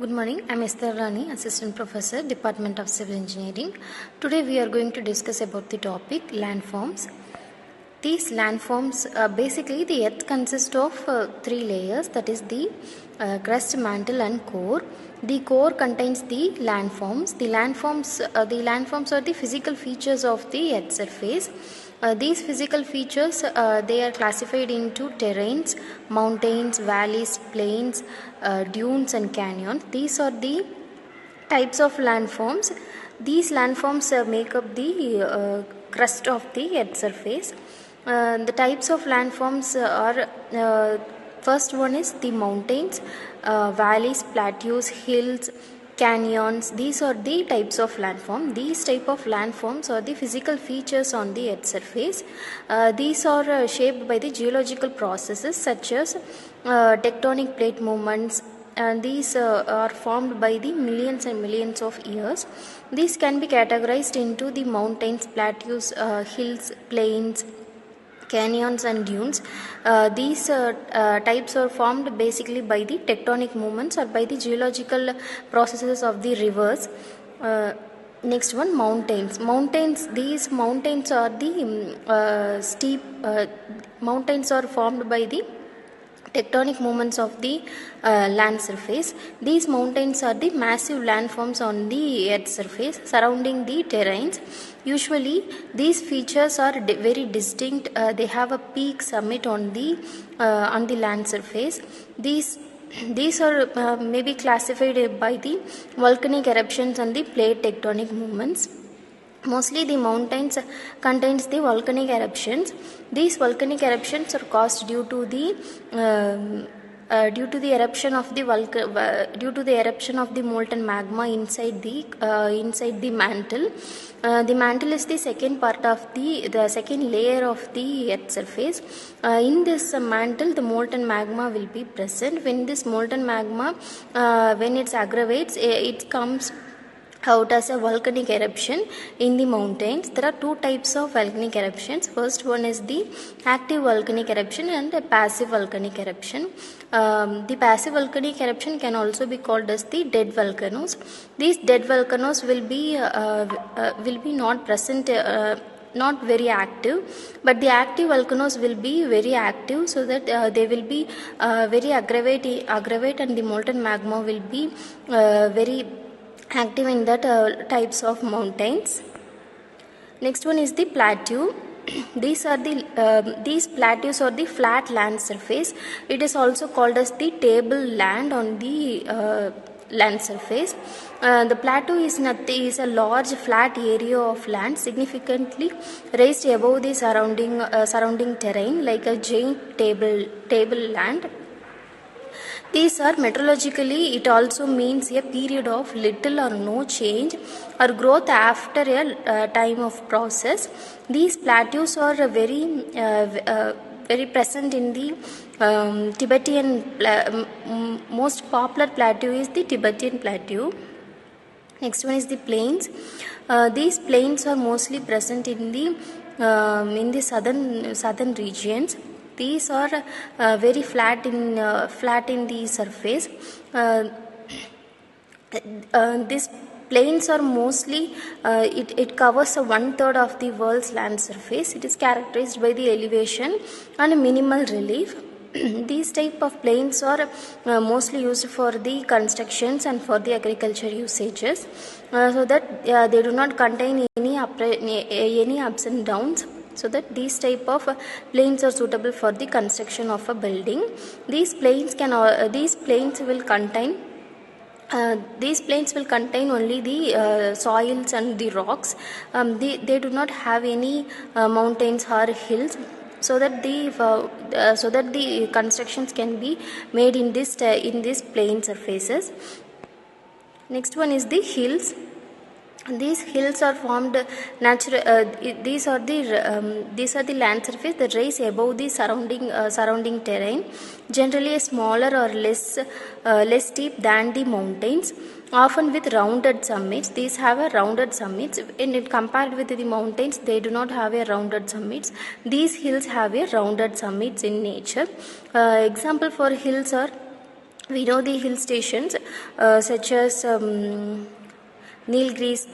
Good morning. I am Esther Rani, Assistant Professor, Department of Civil Engineering. Today we are going to discuss about the topic landforms. These landforms, basically the earth consists of three layers, that is the crust, mantle and core. The core contains the landforms. The landforms are the physical features of the earth surface. These physical features, they are classified into terrains, mountains, valleys, plains, dunes and canyons. These are the types of landforms. These landforms make up the crust of the earth surface. The types of landforms are first one is the mountains, valleys, plateaus, hills, canyons. These are the types of landform. These type of landforms are the physical features on the earth surface. These are shaped by the geological processes such as tectonic plate movements, and these are formed by the millions and millions of years. These can be categorized into the mountains, plateaus, hills, plains, canyons and dunes. These types are formed basically by the tectonic movements or by the geological processes of the rivers. Next one, mountains. These mountains are the steep mountains are formed by the tectonic movements of the land surface. These mountains are the massive landforms on the earth surface surrounding the terrains. Usually these features are very distinct. They have a peak summit on the land surface. These are maybe classified by the volcanic eruptions and the plate tectonic movements. Mostly the mountains contains the volcanic eruptions. These volcanic eruptions are caused due to the eruption of the molten magma inside the mantle. The mantle is the second part of the second layer of the earth surface. In this mantle, the molten magma will be present. When this molten magma, when it aggravates, it comes out as a volcanic eruption in the mountains. There are two types of volcanic eruptions. First one is the active volcanic eruption and a passive volcanic eruption. The passive volcanic eruption can also be called as the dead volcanoes. These dead volcanoes will be not present, not very active, but the active volcanoes will be very active, so that they will be very aggravate and the molten magma will be very active in that types of mountains. Next one is the plateau. These plateaus are the flat land surface. It is also called as the table land on the land surface. The plateau is a large flat area of land significantly raised above the surrounding terrain, like a giant table land. These are meteorologically, it also means a period of little or no change or growth after a time of process. These plateaus are very present in the Tibetan. Most popular plateau is the Tibetan plateau. Next one is the plains. These plains are mostly present in the southern regions. These are very flat in the surface. These plains are mostly it covers 1/3 of the world's land surface. It is characterized by the elevation and minimal relief. These type of plains are mostly used for the constructions and for the agriculture usages, so that they do not contain any ups and downs. So that these type of plains are suitable for the construction of a building. These plains will contain only the soils and the rocks. They do not have any mountains or hills, so that the constructions can be made in these plain surfaces. Next one is the hills. These hills are formed natural. These are the land surface that rise above the surrounding terrain. Generally, smaller or less steep than the mountains. Often with rounded summits. These have a rounded summits. And compared with the mountains, they do not have a rounded summits. These hills have a rounded summits in nature. Example for hills are We know the hill stations such as Nilgiris.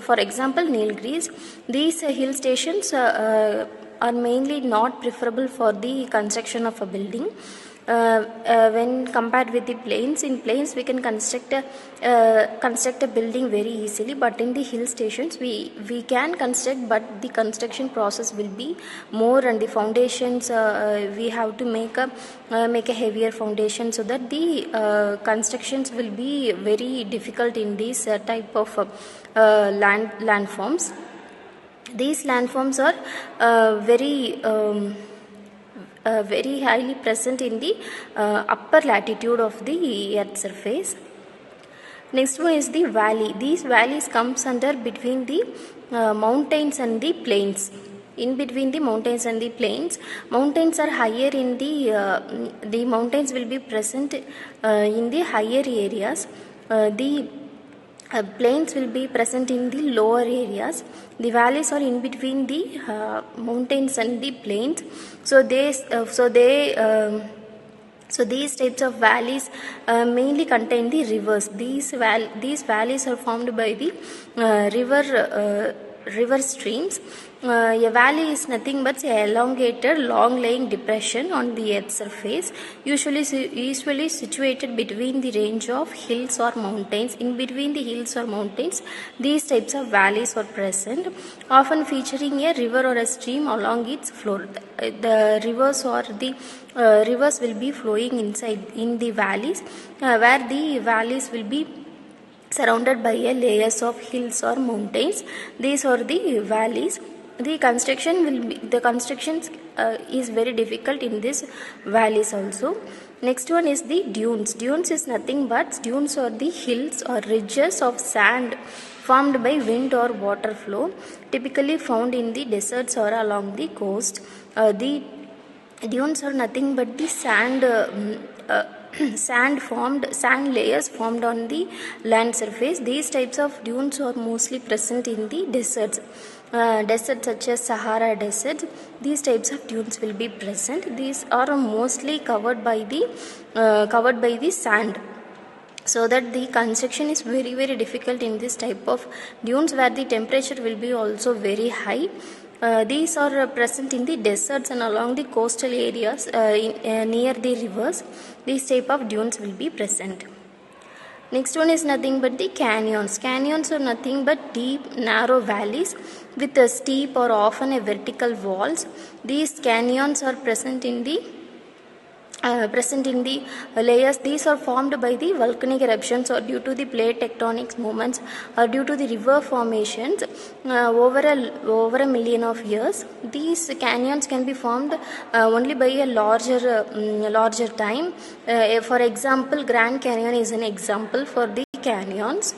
For example, Nilgiris. These hill stations are mainly not preferable for the construction of a building. When compared with the plains, in plains we can construct a building very easily, but in the hill stations we can construct, but the construction process will be more, and the foundations we have to make a heavier foundation, so that the constructions will be very difficult in these type of landforms. These landforms are very highly present in the upper latitude of the earth surface. Next one is the valley. These valleys comes under between the mountains and the plains. In between the mountains and the plains, mountains are higher in the mountains will be present in the higher areas. The plains will be present in the lower areas. The valleys are in between the mountains and the plains. So these types of valleys mainly contain the rivers. These valleys are formed by the river streams. A valley is nothing but an elongated, long-lying depression on the earth's surface, usually situated between the range of hills or mountains. In between the hills or mountains, these types of valleys are present, often featuring a river or a stream along its floor. The rivers will be flowing inside in the valleys, where the valleys will be surrounded by a layers of hills or mountains. These are the valleys. The construction is very difficult in these valleys also. Next one is the dunes. Dunes is nothing but dunes are the hills or ridges of sand formed by wind or water flow, typically found in the deserts or along the coast. The dunes are nothing but the sand sand layers formed on the land surface. These types of dunes are mostly present in the deserts. Deserts such as Sahara desert, these types of dunes will be present. These are mostly covered by the sand, so that the construction is very difficult in this type of dunes, where the temperature will be also very high. These are present in the deserts and along the coastal areas near the rivers. These type of dunes will be present. Next one is nothing but the canyons. Canyons are nothing but deep, narrow valleys with a steep or often a vertical walls. These canyons are present in the layers. These are formed by the volcanic eruptions or due to the plate tectonic movements or due to the river formations over a million of years. These canyons can be formed only by a larger time. For example, Grand Canyon is an example for the canyons.